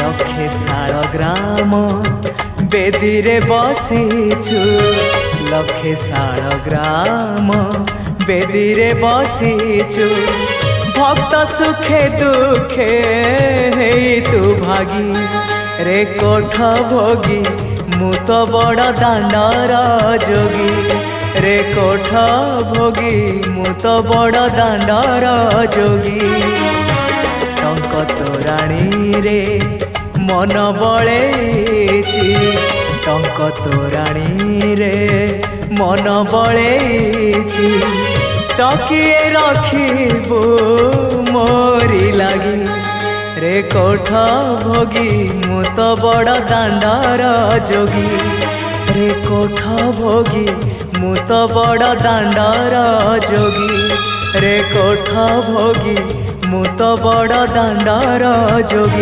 लक्षे शाल ग्राम बेदी रे बसीछु लक्षे शाल ग्राम बेदी रे बसीछु भक्त सुखे दुखे हेई तू भागी रे कोठ भोगी मु तो बड़ दांडर जोगी रे कोठ भोगी मु तो बड़ दांडर जोगी टंक तोराणी रे मन बळेची टंक तोराणी रे मन बळेची चकिए रखिबो मोरी लागी रे कोठ भोगी मु तो बड़ दांडर जोगी रे कोठ भोगी मु तो बड़ दांडर जोगी रे कोठ भोगी मु तो बड़ दांडर जोगी।